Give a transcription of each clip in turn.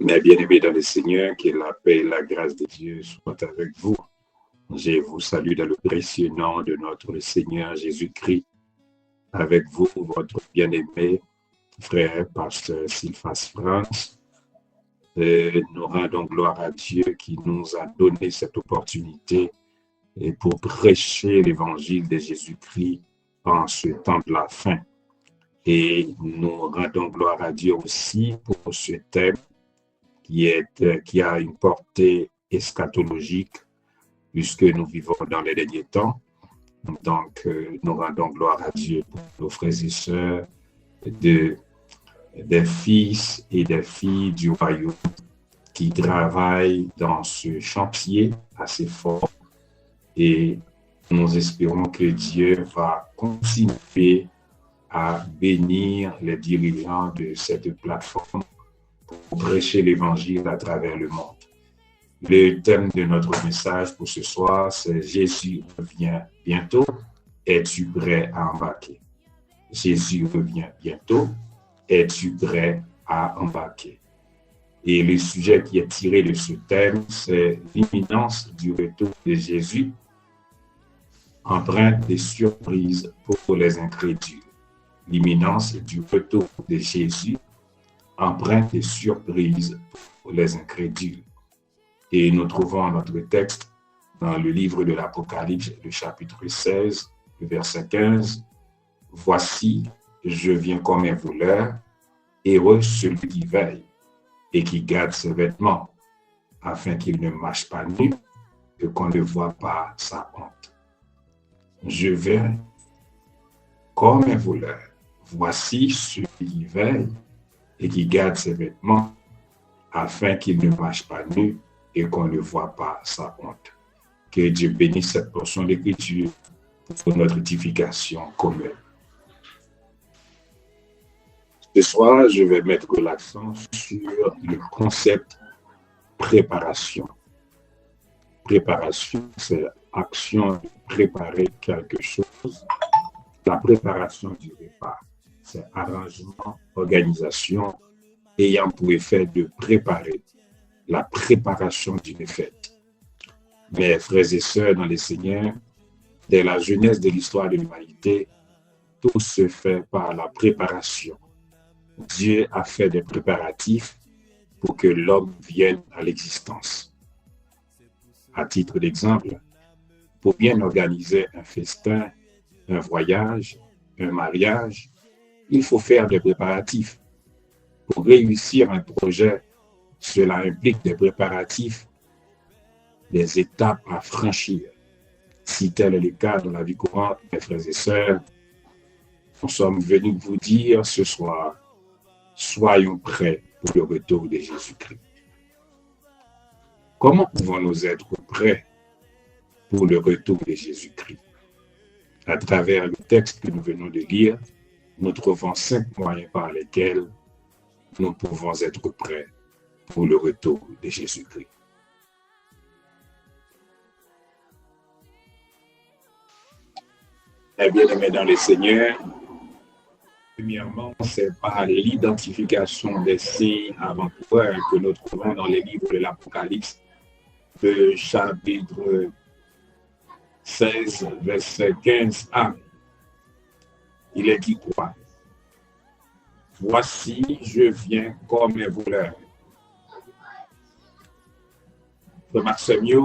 Mes bien-aimés dans le Seigneur, que la paix et la grâce de Dieu soient avec vous. Je vous salue dans le précieux nom de notre Seigneur Jésus-Christ. Avec vous, votre bien-aimé frère, pasteur Sylphas France. Nous rendons gloire à Dieu qui nous a donné cette opportunité et pour prêcher l'évangile de Jésus-Christ en ce temps de la fin. Et nous rendons gloire à Dieu aussi pour ce thème qui a une portée eschatologique puisque nous vivons dans les derniers temps. Donc, nous rendons gloire à Dieu pour nos frères et sœurs, des fils et des filles du royaume qui travaillent dans ce chantier assez fort. Et nous espérons que Dieu va continuer à bénir les dirigeants de cette plateforme pour prêcher l'évangile à travers le monde. Le thème de notre message pour ce soir, c'est Jésus revient bientôt. Es-tu prêt à embarquer? Jésus revient bientôt. Es-tu prêt à embarquer? Et le sujet qui est tiré de ce thème, c'est l'imminence du retour de Jésus, empreinte de surprise pour les incrédules. L'imminence du retour de Jésus, empreinte de surprise pour les incrédules. Et nous trouvons notre texte dans le livre de l'Apocalypse, le chapitre 16, le verset 15. « Voici, je viens comme un voleur, heureux celui qui veille et qui garde ses vêtements, afin qu'il ne marche pas nu et qu'on ne voit pas sa honte. Je viens comme un voleur. Voici celui qui veille et qui garde ses vêtements, afin qu'il ne marche pas nu et qu'on ne voit pas sa honte. » Que Dieu bénisse cette portion d'écriture pour notre édification commune. Ce soir, je vais mettre l'accent sur le concept préparation. Préparation, c'est l'action de préparer quelque chose. La préparation du repas, c'est arrangement, organisation, ayant pour effet de préparer. La préparation d'une fête. Mes frères et sœurs dans le Seigneur, dès la jeunesse de l'histoire de l'humanité, tout se fait par la préparation. Dieu a fait des préparatifs pour que l'homme vienne à l'existence. À titre d'exemple, pour bien organiser un festin, un voyage, un mariage, il faut faire des préparatifs. Pour réussir un projet, cela implique des préparatifs, des étapes à franchir. Si tel est le cas dans la vie courante, mes frères et sœurs, nous sommes venus vous dire ce soir, soyons prêts pour le retour de Jésus-Christ. Comment pouvons-nous être prêts pour le retour de Jésus-Christ? À travers le texte que nous venons de lire, nous trouvons 5 moyens par lesquels nous pouvons être prêts pour le retour de Jésus-Christ. Eh bien, aimés dans le Seigneur, premièrement, c'est par l'identification des signes avant-coureurs que nous trouvons dans les livres de l'Apocalypse, le chapitre 16, verset 15a. Il est dit quoi? Voici, je viens comme un voleur. Frère Samuel,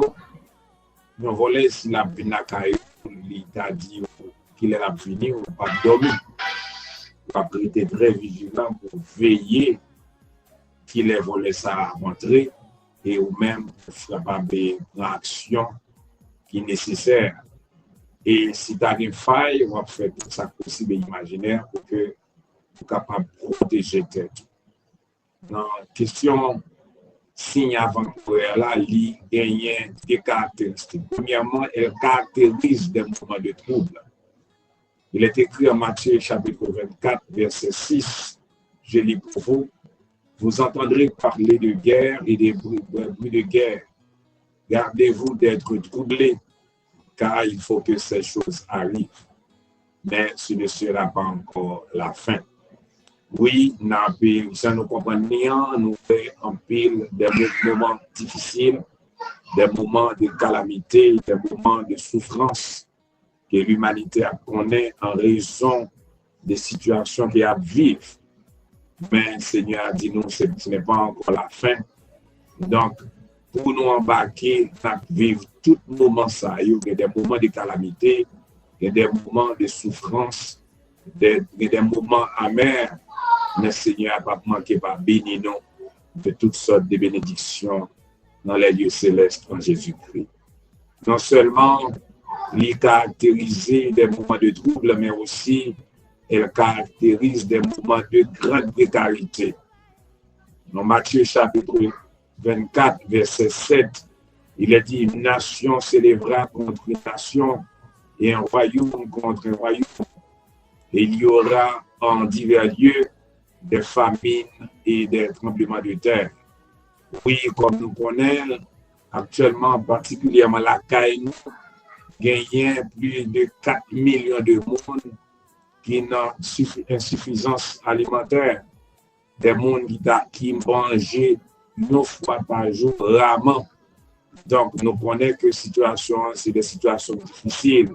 nous volons si la binakaï, il t'a dit qu'il est la venir ou pas dormir. Il va être très vigilant pour veiller qu'il ait volé ça à rentrer et ou même pour faire des actions qui sont nécessaires. Et si tu as une faille, on va faire tout ça possible et imaginaire pour que tu sois capable de protéger tête. Dans la question signe avant-coureur là, il gagne des caractéristiques. Premièrement, elle caractérise des moments de trouble. Il est écrit en Matthieu chapitre 24, verset 6. Je lis pour vous. Vous entendrez parler de guerre et des bruits de guerre. Gardez-vous d'être troublés, car il faut que ces choses arrivent. Mais ce ne sera pas encore la fin. Oui, ça nous comprend bien, nous fait en pile des moments difficiles, des moments de calamité, des moments de souffrance que l'humanité connaît en raison des situations qu'il y a à vivre. Mais Seigneur a dit nous, ce n'est pas encore la fin. Donc, pour nous embarquer, vivre tout moment ça, il y a des moments de calamité, il y a des moments de souffrance, des moments amers. Mais Seigneur n'a pas manqué par bénir nous de toutes sortes de bénédictions dans les lieux célestes en Jésus-Christ. Non seulement il caractérise des moments de trouble, mais aussi elle caractérise des moments de grande précarité. Dans Matthieu chapitre 24, verset 7, il est dit, une nation s'élèvera contre une nation et un royaume contre un royaume. Et il y aura en divers lieux des famines et des tremblements de terre. Oui, comme nous connaissons, actuellement, particulièrement la CAI, gagne plus de 4 millions de monde qui ont insuffisance alimentaire, des gens qui mangent 9 fois par jour rarement. Donc, nous connaissons que c'est des situations difficiles.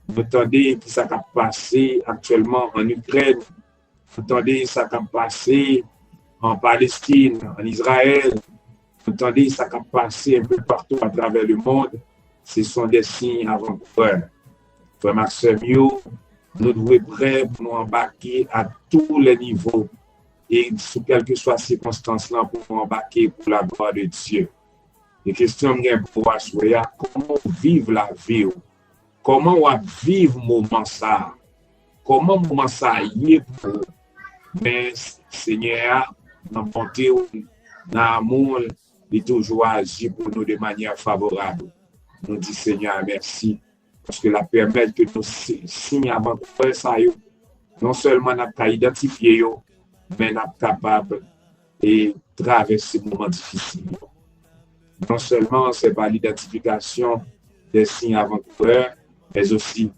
Nous entendons que ça a passé actuellement en Ukraine, nous entendons ça a passé en Palestine, en Israël, nous entendons ça a passé un peu partout à travers le monde. Ce sont des signes avant-coureurs. Frère Maxime, nous devons être prêts pour nous embarquer à tous les niveaux et sous quelles que soient les circonstances là pour nous embarquer pour la gloire de Dieu. Les questions pour assurer comment vivre la vie, comment on vivre le moment ça, comment le moment ça y est pour. Mais Seigneur, dans la bonté, dans l'amour, il toujours agit pour nous de manière favorable. Nous disons Seigneur merci parce que la permet que nous signes avant de ça, non seulement nous avons identifié, mais nous sommes capables de traverser ces moments difficiles. Non seulement c'est par l'identification des signes avant-coureurs, mais aussi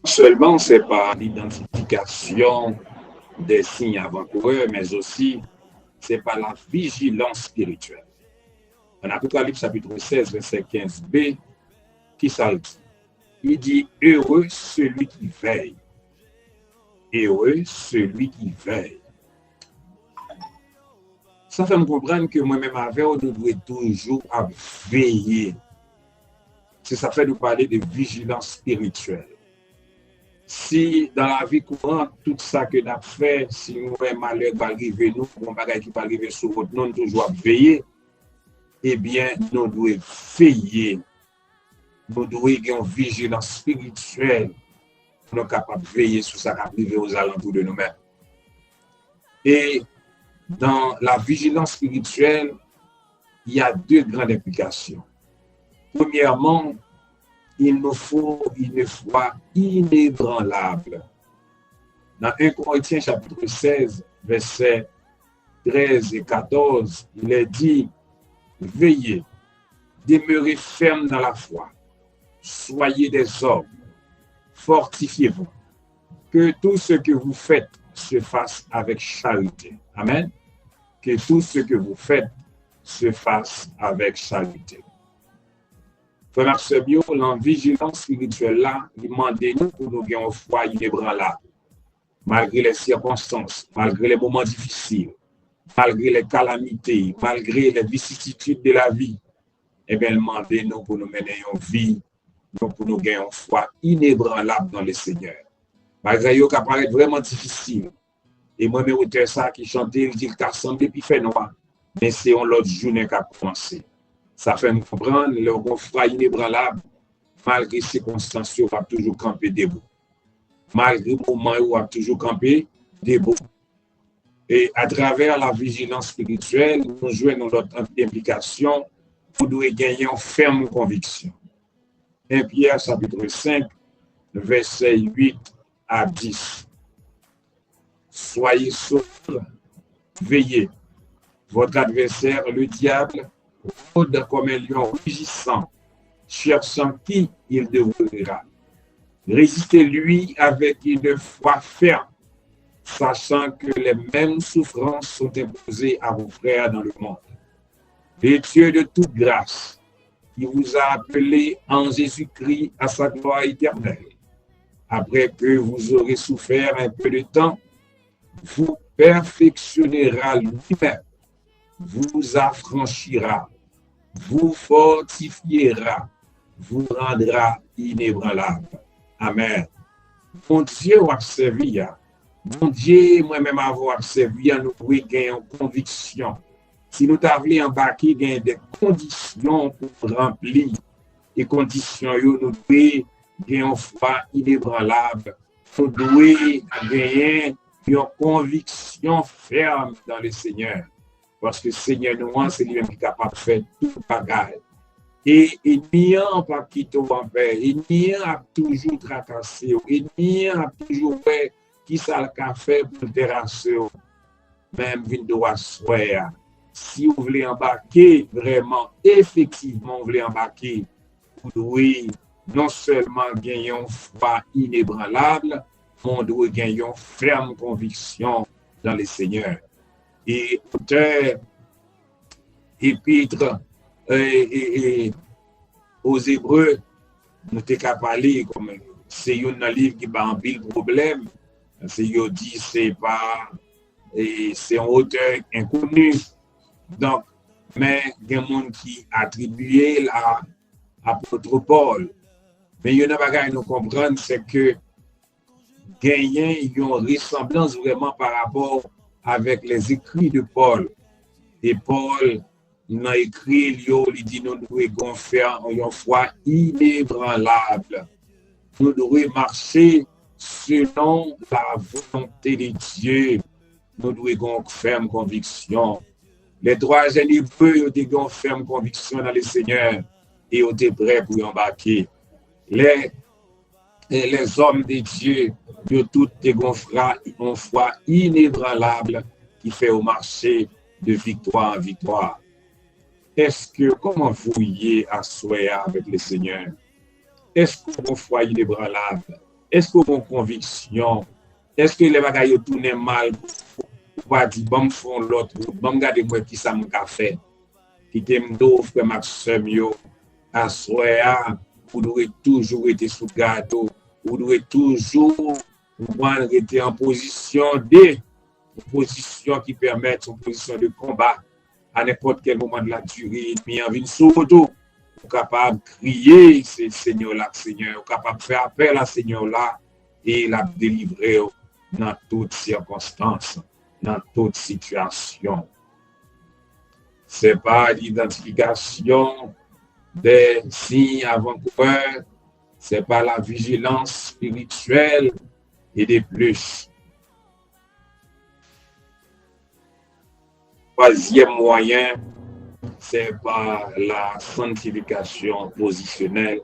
seulement c'est par l'identification des signes avant-coureurs, mais aussi c'est par la vigilance spirituelle. En Apocalypse chapitre 16, verset 15b, qui ça dit? Il dit « Heureux celui qui veille. Heureux celui qui veille. » Ça fait me comprendre que moi-même avec, nous devons toujours veiller. Ça fait nous parler de vigilance spirituelle. Si dans la vie courante, tout ça que nous avons fait, si nous avons malheur qui va arriver, nous, un bagage qui va arriver sur votre nom, nous toujours veiller. Eh bien, nous devons veiller. Nous devons avoir une vigilance spirituelle pour nous capables de veiller sur ça qui arrive aux alentours de nous-mêmes. Et dans la vigilance spirituelle, il y a deux grandes implications. Premièrement, il nous faut une foi inébranlable. Dans 1 Corinthiens chapitre 16, versets 13 et 14, il est dit « Veillez, demeurez fermes dans la foi, soyez des hommes, fortifiez-vous, que tout ce que vous faites se fasse avec charité. » Amen. Que tout ce que vous faites se fasse avec charité. Frère Maxime, la vigilance spirituelle là, il demande nous pour nous ayons une foi inébranlable, malgré les circonstances, malgré les moments difficiles, malgré les calamités, malgré les vicissitudes de la vie. Eh bien, demandez-nous pour nous mener une vie, pour nous gagner une foi inébranlable dans le Seigneur. Malgré que ça paraît vraiment difficile. Et moi, mes ça qui chantait, il dit qu'il a semblé puis fait noir. Mais c'est un autre journée qui a commencé. Ça fait nous comprendre le foi inébranlable, malgré les circonstances, on va toujours camper debout. Malgré le moment où on va toujours camper debout. Et à travers la vigilance spirituelle, nous jouons notre implication pour nous gagner une ferme conviction. 1 Pierre chapitre 5, versets 8 à 10. Soyez sobres, veillez. Votre adversaire, le diable, rôde comme un lion rugissant, cherchant qui il dévorera. Résistez-lui avec une foi ferme, sachant que les mêmes souffrances sont imposées à vos frères dans le monde. Et Dieu de toute grâce, qui vous a appelé en Jésus-Christ à sa gloire éternelle, après que vous aurez souffert un peu de temps, vous perfectionnera lui-même, vous affranchira, vous fortifiera, vous rendra inébranlable. Amen. Mon Dieu a servi, mon Dieu, moi-même avoir servi, nous pouvons gagner une conviction. Si nous t'avons embarqué, gagner des conditions pour remplir les conditions, nous devons gagner une foi inébranlable. Nous devons gagner une conviction ferme dans le Seigneur. Parce que le Seigneur, nous, c'est lui-même qui est capable de faire tout le bagage. Et ennemi pas quitter en paix, ennemi a toujours tracassé, ennemi a toujours fait qui ça le fait pour terrasser, même vin de soir. Si vous voulez embarquer vraiment, effectivement, vous voulez embarquer, vous devez non seulement gagner une foi inébranlable, on doit gagner une ferme conviction dans le Seigneur. Et auteur, épître, aux Hébreux, nous t'es qu'à parler comme c'est un livre qui va en pile problème. C'est dit c'est pas et c'est un auteur inconnu. Donc, mais il y a des gens qui attribuent à l'apôtre Paul. Mais il y a une chose nous comprendre, c'est que gagner une ressemblance vraiment par rapport avec les écrits de Paul. Et Paul, il a écrit, il dit, nous devons faire une foi inébranlable. Nous devons marcher selon la volonté de Dieu. Nous devons faire une conviction. Les trois jeunes Hébreux ont une ferme conviction dans le Seigneur et ont été prêts pour embarquer. Les hommes de Dieu, de toutes une foi inébranlable qui fait au marché de victoire en victoire. Est-ce que, comment vous voyez à soi avec le Seigneur? Est-ce que vos foi inébranlable? Est-ce que vos convictions? Est-ce que les bagailles tournent mal? Vous pas dire, bon, font l'autre, bon, regardez-moi qui ça m'a fait. Qui t'aime d'eau, frère Maxime, à soi, vous devez toujours être sous gâteau. Vous devez toujours être en position qui permet une position de combat à n'importe quel moment de la durée. Mais en vie surtout, vous êtes capable de crier, c'est Seigneur là, Seigneur, vous êtes capable de faire appel à Seigneur là et la délivrer dans toutes circonstances, dans toute situation. Ce n'est pas l'identification des signes avant-coureurs, ce n'est pas la vigilance spirituelle et de plus. Troisième moyen, c'est par la sanctification positionnelle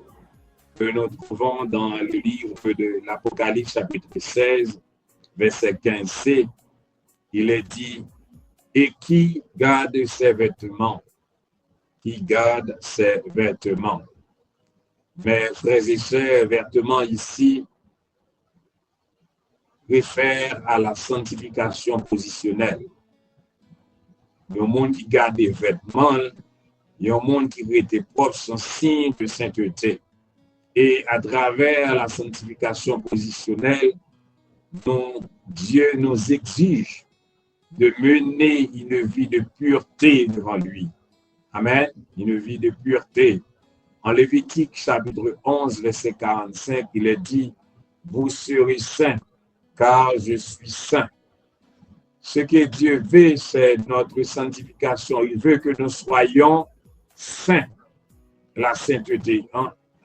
que nous trouvons dans le livre de l'Apocalypse chapitre 16, verset 15c. Il est dit, et qui garde ses vêtements, qui garde ses vêtements. Mes frères et sœurs, vêtements ici réfèrent à la sanctification positionnelle. Il y a un monde qui garde des vêtements, il y a un monde qui était propre, son signe de sainteté. Et à travers la sanctification positionnelle, Dieu nous exige de mener une vie de pureté devant lui. Amen. Une vie de pureté. En Lévitique, chapitre 11, verset 45, il est dit, vous serez saints, car je suis saint. Ce que Dieu veut, c'est notre sanctification. Il veut que nous soyons saints. La sainteté.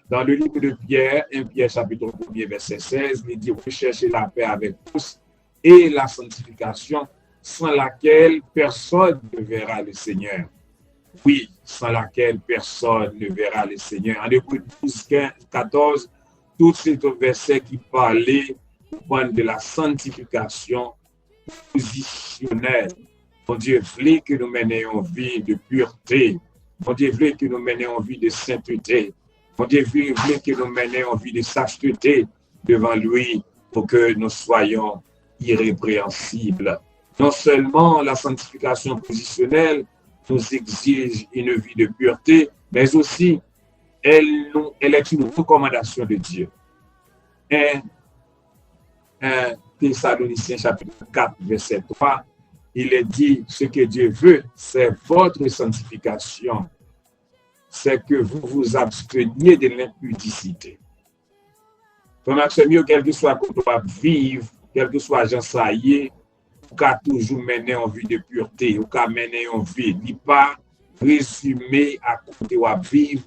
Dans le livre de Pierre, 1 Pierre chapitre 1, verset 16, il dit, recherchez la paix avec tous et la sanctification, sans laquelle personne ne verra le Seigneur. Oui, sans laquelle personne ne verra le Seigneur. En Hébreux 12, 15, 14, tous ces versets qui parlaient de la sanctification positionnelle. Mon Dieu voulait que nous menions une vie de pureté. Mon Dieu voulait que nous menions une vie de sainteté. Mon Dieu voulait que nous menions une vie de sainteté. devant lui pour que nous soyons irrépréhensibles. Non seulement la sanctification positionnelle nous exige une vie de pureté, mais aussi elle est une recommandation de Dieu. 1 Thessaloniciens chapitre 4, verset 3, il est dit, ce que Dieu veut, c'est votre sanctification. C'est que vous vous absteniez de l'impudicité. Pendant que c'est mieux, quel que soit qu'on doit vivre, quel que soit Jean Saillé, ou qu'à toujours mener en vie de pureté, ou qu'à mener en vie, il n'est pas résumé à côté ou à vivre,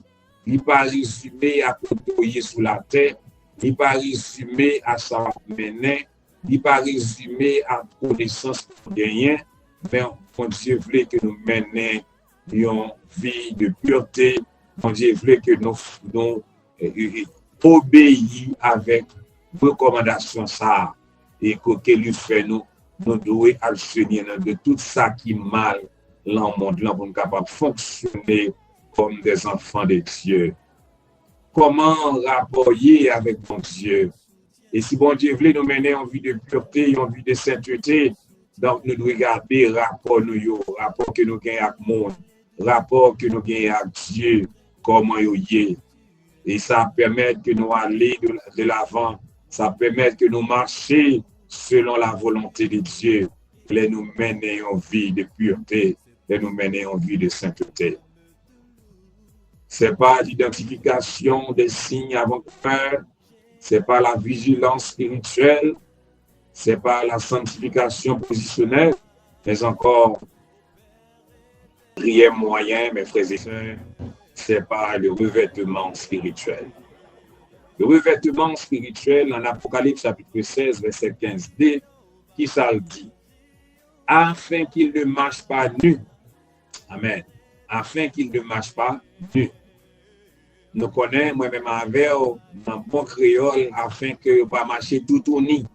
il n'est pas résumé à côté sous la terre, il n'est pas résumé à ça mener, il n'est pas résumé à connaissance pour gagner, mais mon Dieu voulait que nous menions une vie de pureté, mon Dieu voulait que nous obéissions avec recommandation ça, et que lui fait nous devons abstenir de tout ça qui est mal dans le monde, là, pour nous capables de fonctionner comme des enfants de Dieu. Comment rapporter avec mon Dieu? Et si bon Dieu voulait nous mener en vie de pureté, en vie de sainteté, donc nous devons garder rapport rapport que nous gagnons avec le monde, rapport que nous gagnons avec Dieu, comment il est. Et ça permet que nous allions de l'avant, ça permet que nous marchions selon la volonté de Dieu, les nous mener en vie de pureté, les nous mener en vie de sainteté. Ce n'est pas l'identification des signes avant-coureurs, ce n'est pas la vigilance spirituelle, ce n'est pas la sanctification positionnelle, mais encore, rien moyen, mes frères et sœurs, ce n'est pas le revêtement spirituel. Le revêtement spirituel, en Apocalypse chapitre 16, verset 15d, qui ça le dit? Afin qu'il ne marche pas nu. Amen. Afin qu'il ne marche pas nu. Nous connaissons, moi-même avec, dans bon créole, afin que pas marcher tout au nid.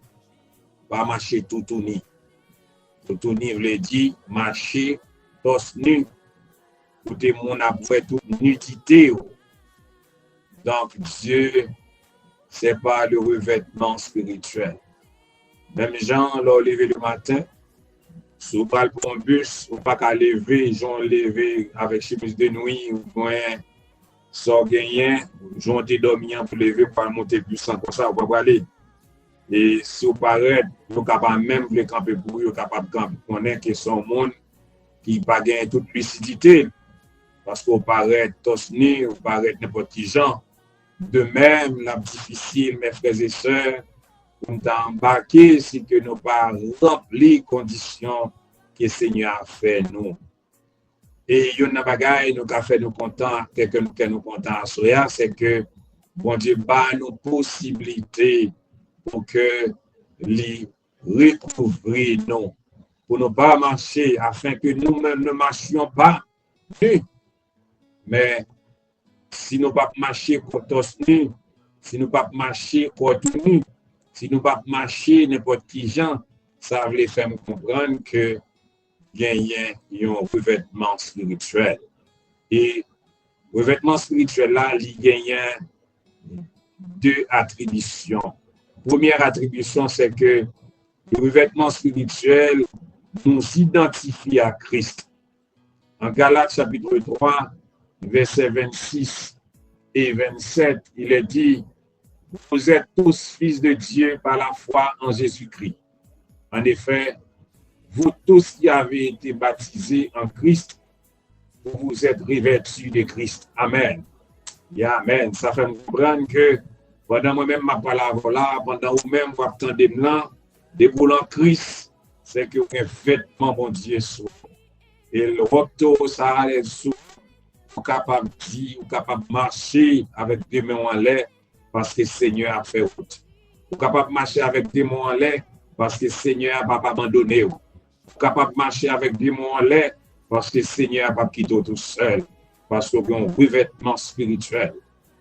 Pas marcher tout au nid. Tout au nid veut dire marcher torse nu. Pour des gens après toute nudité. Donc, Dieu, c'est pas le revêtement spirituel. Même gens, leur lever le matin, si vous parlez pour un bus, ou pas qu'à lever, ils ont levé avec chemise de nuit, ou bien, sans gagner, ils ont été dormis pour lever, pour monter le bus sans comme ça, vous pouvez aller. Et si vous parlez, vous êtes capable même de camper pour vous, vous êtes capable de camper. On est que son monde qui n'a pas gagné toute lucidité, parce qu'on paraît tosné, on paraît n'importe qui genre. De même, la difficile, mes frères et sœurs, pour nous embarquer si que nous pas rempli les conditions que le Seigneur a fait nous. Et il y a une bagaille nous a fait nous contents, que nous contents à soi, c'est que bon Dieu bat nos possibilités pour que les recouvrir nous, pour ne pas marcher, afin que nous-mêmes ne marchions pas nus. Mais si nous ne pas marcher contre nous, si nous ne pas marcher contre nous, si nous ne pas marcher n'importe qui gens, ça veut faire me comprendre que gagner un revêtement spirituel. Et le revêtement spirituel là, il gagne deux attributions. Première attribution, c'est que le revêtement spirituel nous identifie à Christ. En Galates chapitre 3, versets 26 et 27, il est dit, vous êtes tous fils de Dieu par la foi en Jésus-Christ. En effet, vous tous qui avez été baptisés en Christ, vous vous êtes revêtus de Christ. Amen. Et amen. Ça fait me comprendre que pendant moi-même ma parole là, pendant vous-même vous attendez là, déboulant Christ, c'est que vous avez vêtement bon Dieu sous. Et le retour, ça allait sous. Vous êtes capable de dire, vous êtes capable de marcher avec des mains en l'air parce que le Seigneur a fait route. Vous êtes capable de marcher avec des mains en l'air parce que le Seigneur n'a pas abandonné. Vous êtes capable de marcher avec des mains en l'air parce que le Seigneur n'a pas quitté tout seul. Parce qu'il y a un revêtement spirituel.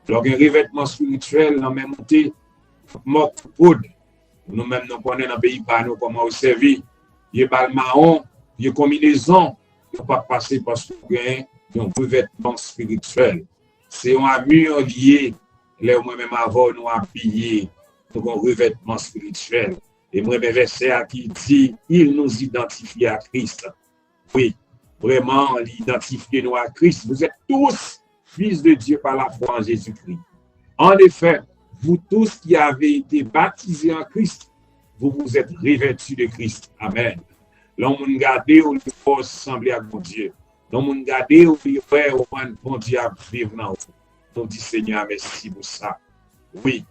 Donc, un revêtement spirituel, dans la même montée, nous-mêmes, nous connaissons dans le pays par nous comment on servit. Il y a le marron, il y a une combinaison, il ne faut pas passer parce qu'il y a un revêtement spirituel. C'est un mur lié, là où moi-même avant nous habillés nous avons un revêtement spirituel. Et moi, mes versets qui dit, il nous identifie à Christ. Oui, vraiment, l'identifier-nous à Christ. Vous êtes tous fils de Dieu par la foi en Jésus-Christ. En effet, vous tous qui avez été baptisés en Christ, vous vous êtes revêtus de Christ. Amen. L'homme regardé au niveau semblé à mon Dieu. L'homme regardé au niveau bon Dieu à vivre dans vous. Nous dit Seigneur, merci pour ça. Oui.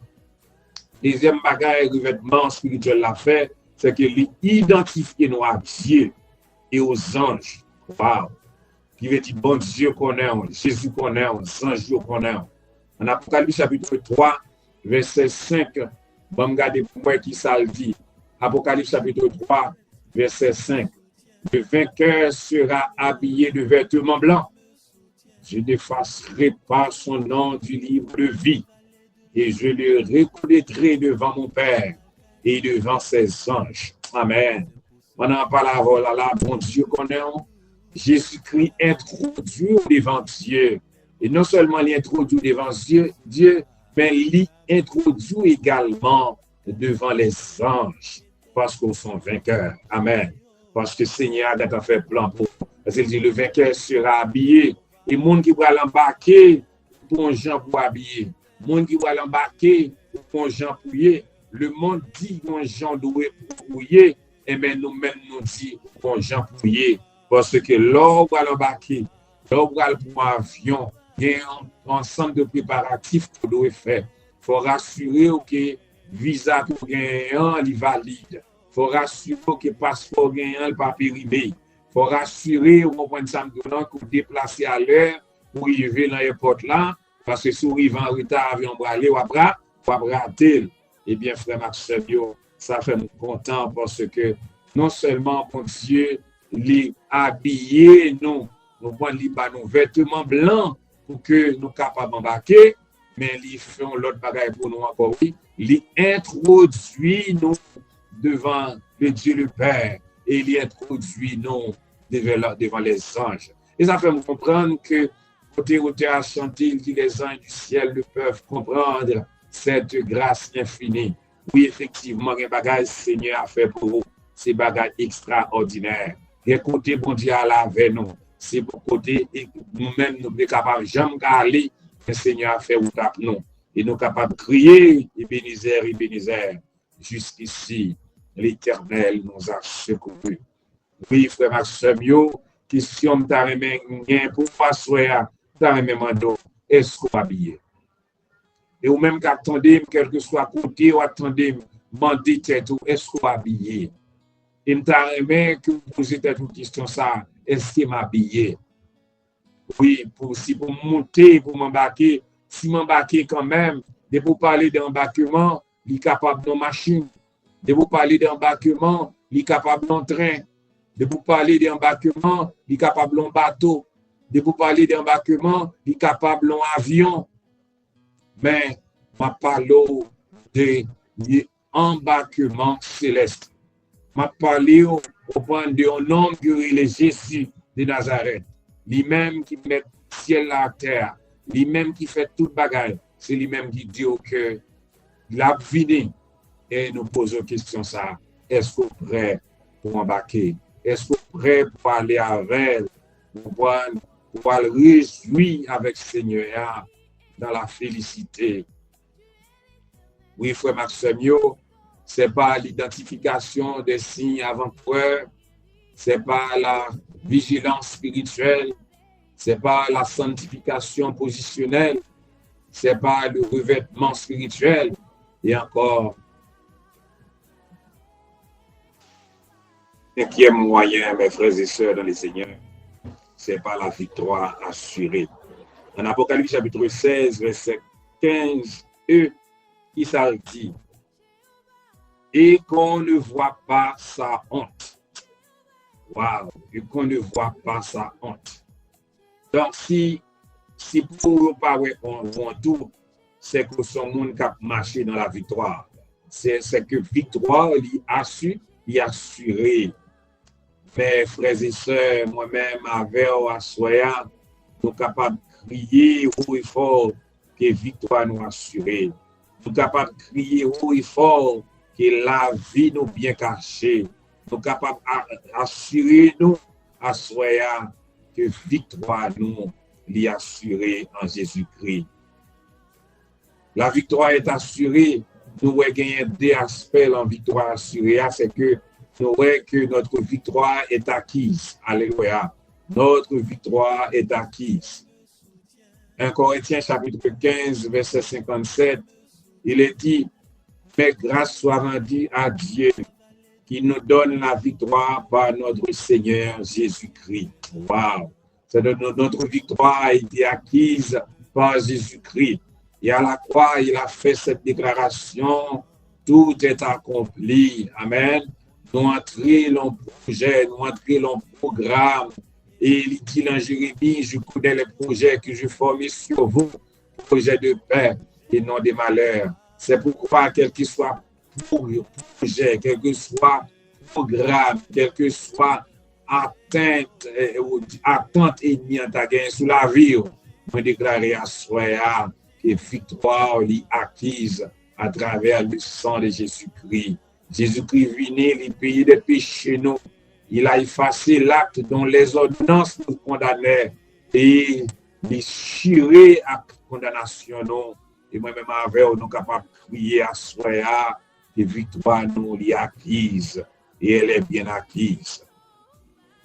Deuxième bagage revêtement spirituel l'a fait, c'est que l'identifier nous à Dieu et aux anges. Wow. Qui veut dire bon Dieu connaît, Jésus connaît, anges connaît. En Apocalypse chapitre 3, verset 5, bon, regardez pour moi qui ça le dit. Apocalypse chapitre 3, verset 5. Le vainqueur sera habillé de vêtements blancs. Je n'effacerai pas son nom du livre de vie et je le reconnaîtrai devant mon Père et devant ses anges. Amen. Pendant parole là, bon Dieu connaît, Jésus-Christ introduit devant Dieu. Et non seulement l'introduit devant Dieu, mais l'introduit également devant les anges, parce qu'ils sont vainqueurs. Amen. Parce que le Seigneur a fait plan pour vous. Parce qu'il dit, le vainqueur sera habillé. Et le monde qui va l'embarquer, pour un gens pour habiller. Le monde qui va l'embarquer, pour un gens pour y. Le monde dit qu'on gens doit pour y. Et bien nous-mêmes nous dit qu'on gens pour y. Parce que l'on va l'embarquer, l'on va pour un avion, il y a un ensemble de préparatifs qu'on doit faire. Il faut rassurer que le visa pour gagner est valide. Il faut rassurer que le passeport gagnant n'est pas périmé. Il faut rassurer au point de vue qu'on déplace à l'heure pour arriver dans l'aéroport là, parce que si on arrive en retard, l'avion va aller, on va rater. Eh bien, frère Maxime, ça fait nous content parce que non seulement, mon Dieu, les habiller, nous prenons nos vêtements blancs pour que nous capables d'embarquer, mais ils font l'autre bagaille pour nous encore, oui. Ils introduisent nous devant le Dieu le Père et ils introduisent nous devant les anges. Et ça fait nous comprendre que côté auteur a chanté, il dit les anges du ciel ne peuvent comprendre cette grâce infinie. Oui, effectivement, un bagage Seigneur a fait pour vous, c'est bagage extraordinaire. Et côté bon Dieu à la avec nous, c'est pour côté nous-mêmes nous sommes capables de jamais aller, le Seigneur a fait ou tape nous. Et nous sommes capables de crier, Ebenezer, jusqu'ici, l'Éternel nous a secourus. Oui, frère Maxime, question de ta remède, pour passer ta remède, est-ce qu'on va habiller? Et ou même qu'attendez, quel que soit côté, ou attendez, mandez tête, est-ce qu'on va habiller? Et me t'a aimé que vous posez toute question ça, est-ce qu'il m'a habillé? Oui, si pour monter, pour m'embarquer, si m'embarquer quand même, de vous parler d'embarquement, il est capable de machine. De vous parler d'embarquement, il est capable d'un train. De vous parler d'embarquement, il est capable d'un bateau. De vous parler d'embarquement, il est capable d'un avion. Mais je parle de l'embarquement céleste. Je parle au point de un homme qui est Jésus de Nazareth. Lui-même qui met le ciel à terre. Lui-même qui fait toute bagaille. C'est lui-même qui dit que l'a fini. Et nous posons la question ça. Est-ce que vous êtes prêt pour embarquer? Est-ce que vous êtes prêt pour aller avec pour le réjouir avec le Seigneur dans la félicité? Oui, frère Maxime, ce n'est pas l'identification des signes avant-coureurs, ce n'est pas la vigilance spirituelle, ce n'est pas la sanctification positionnelle, ce n'est pas le revêtement spirituel, et encore, cinquième moyen, mes frères et sœurs dans les Seigneurs, ce n'est pas la victoire assurée. En Apocalypse chapitre 16, verset 15, il s'arrête. Et qu'on ne voit pas sa honte. Waouh! Et qu'on ne voit pas sa honte. Donc, si pour ne pas voir tout, c'est que son monde qui a marché dans la victoire. C'est que victoire, il est assuré. Mes frères et sœurs, moi-même, avec Assoya, nous sommes capables de crier haut et fort que victoire nous assurée. nous capables de crier haut et fort que la vie nous bien cachée, nous capables d'assurer nous, assurer que victoire nous l'y assurée en Jésus-Christ. La victoire est assurée. Nous gagnons deux aspects en victoire assurée, c'est que nous voyons que notre victoire est acquise. Alléluia. Notre victoire est acquise. 1 Corinthiens chapitre 15, verset 57, il est dit, mais grâce soit rendue à Dieu qui nous donne la victoire par notre Seigneur Jésus-Christ. Wow! Notre victoire a été acquise par Jésus-Christ. Et à la croix, il a fait cette déclaration, tout est accompli. Amen. Nous entrons dans le projet, nous entrons dans le programme. Et il dit dans Jérémie, je connais les projets que je forme sur vous, projets de paix et non de malheur. C'est pourquoi, quel que soit le projet, quel que soit le programme, quel que soit attente ennemie en ta gain sous la vie, je déclare à soi que victoire est acquise à travers le sang de Jésus-Christ. Jésus-Christ venu, il paye des péchés nous. Il a effacé l'acte dont les ordonnances nous condamnaient et il chiré à condamnation nous. Et moi-même avec nous capables de crier à soi que victoire nous est acquise et elle est bien acquise.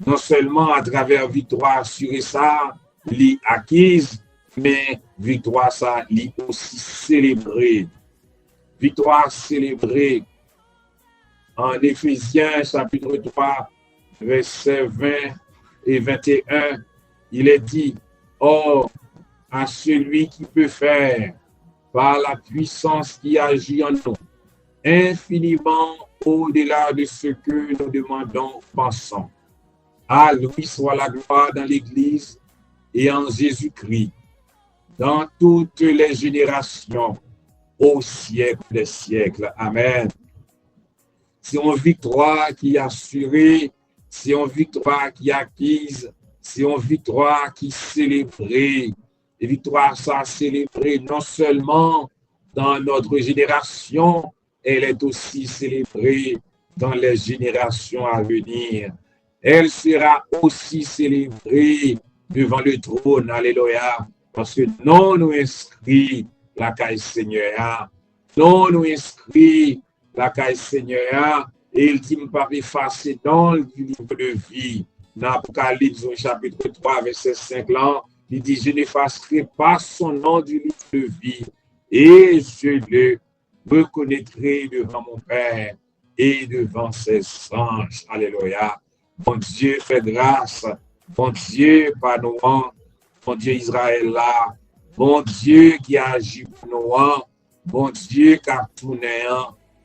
Non seulement à travers victoire sur ça, l'est acquise, mais victoire ça l'est aussi célébrée. Victoire célébrée en Éphésiens chapitre 3, versets 20 et 21, il est dit, or, à celui qui peut faire, par la puissance qui agit en nous, infiniment au-delà de ce que nous demandons, pensons. À lui soit la gloire dans l'Église et en Jésus-Christ, dans toutes les générations, au siècle des siècles. Amen. C'est une victoire qui est assurée, c'est une victoire qui est acquise, c'est une victoire qui est célébrée. Et victoire, ça célébrée non seulement dans notre génération, elle est aussi célébrée dans les générations à venir. Elle sera aussi célébrée devant le trône, alléluia, parce que non nous inscrit la caille Seigneur, non nous inscrit la caille Seigneur, et il dit, ne pas effacer dans le livre de vie. Dans Apocalypse, au chapitre 3, verset 5, là, il dit, je n'effacerai pas son nom du livre de vie, et je le reconnaîtrai devant mon Père et devant ses anges. Alléluia. Mon Dieu, fait grâce. Mon Dieu, pardonnant. Mon Dieu, Israël là. Mon Dieu qui agit pour nous. Mon Dieu qui a tourné.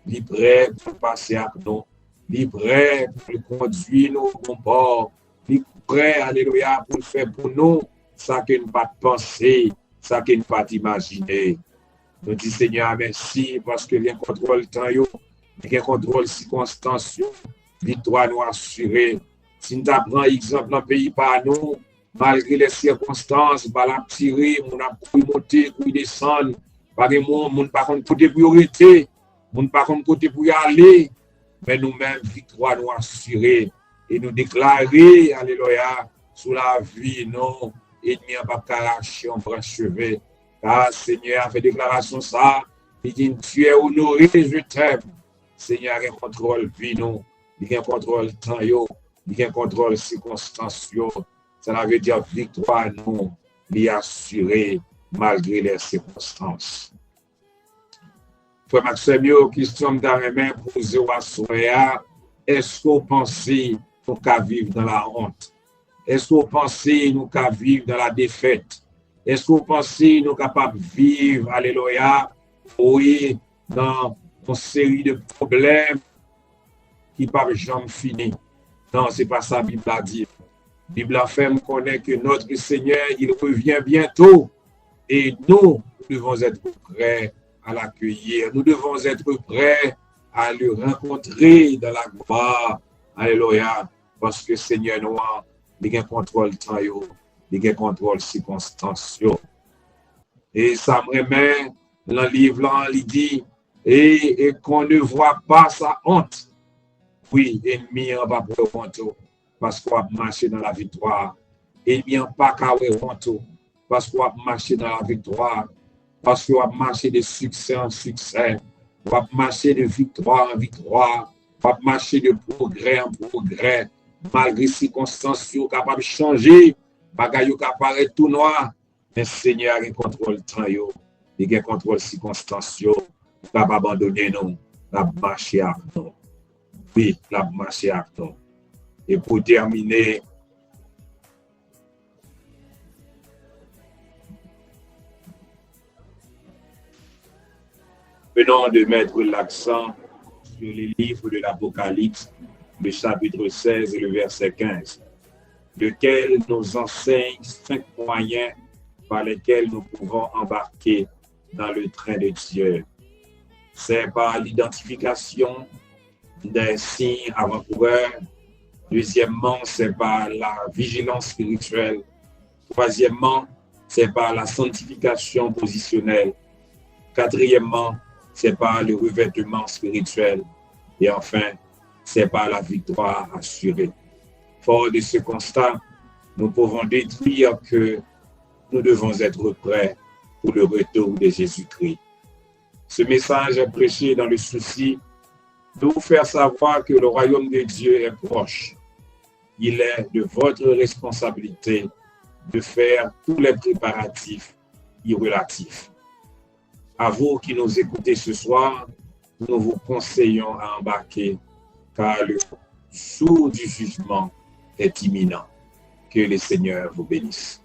Il est prêt pour passer avec nous. Il est prêt pour conduire nous au bon port. Il est prêt, alléluia, pour faire pour nous ça que nous pas penser, ça que nous pas imaginer. Nous disons Seigneur, merci parce que il contrôle temps, il contrôle circonstances, victoire nous assurée. Si nous prenons exemple dans le pays par nous, malgré les circonstances, par la tirer, on a pu monter, pu descendre, par des mots, on pas contre côté priorité, on pas contre côté pour y aller, mais nous-mêmes, victoire nous assurée et nous déclarer, alléluia, sous la vie, non, et n'y a pas qu'arracher, on prend chevet. Car Seigneur a fait déclaration ça, il dit, tu es honoré, je t'aime. Seigneur, il contrôle vie, nous, il contrôle temps, il contrôle circonstances, ça veut dire victoire, nous, l'y assurer malgré les circonstances. Frère Maxime, question dans mes mains pour vous assurer, est-ce que vous pensez nous qu'à vivre dans la honte? Est-ce que vous pensez nous qu'à vivre dans la défaite? Est-ce que vous pensez nous capables de vivre, alléluia, oui, dans une série de problèmes qui ne peuvent jamais finir? Non, ce n'est pas ça la Bible a dit. La Bible a fait me connaître que notre Seigneur, il revient bientôt et nous devons être prêts à l'accueillir. Nous devons être prêts à le rencontrer dans la gloire. Alléluia. Parce que Seigneur nous, il a contrôle temps, il a contrôle circonstances. Et ça me remet Dans le livre, là, il dit, et qu'on ne voit pas sa honte. Oui, ennemi n'a pas pour honte, parce qu'on a marché dans la victoire. Ennemi n'a pas qu'à honte, parce qu'on a marché dans la victoire. Parce qu'on a marché de succès en succès. On a marché de victoire en victoire. On a marché de progrès en progrès. Malgré les circonstances, on est capable de changer. Bagaille qui apparaît tout noir. Mais Seigneur a contrôle le temps. Il a contrôle les circonstances. Il ne pas abandonner nous. Il a marché avec nous. Oui, il a marché avec nous. Et pour terminer, venons de mettre l'accent sur les livres de l'Apocalypse, le chapitre 16 et le verset 15, lequel nous enseigne 5 moyens par lesquels nous pouvons embarquer dans le train de Dieu. C'est par l'identification des signes avant-coureurs. Deuxièmement, c'est par la vigilance spirituelle. Troisièmement, c'est par la sanctification positionnelle. Quatrièmement, c'est par le revêtement spirituel. Et enfin, c'est par la victoire assurée. Fort de ce constat, nous pouvons déduire que nous devons être prêts pour le retour de Jésus-Christ. Ce message est prêché dans le souci de vous faire savoir que le royaume de Dieu est proche. Il est de votre responsabilité de faire tous les préparatifs irrelatifs. À vous qui nous écoutez ce soir, nous vous conseillons à embarquer car le jour du jugement est imminent. Que le Seigneur vous bénisse.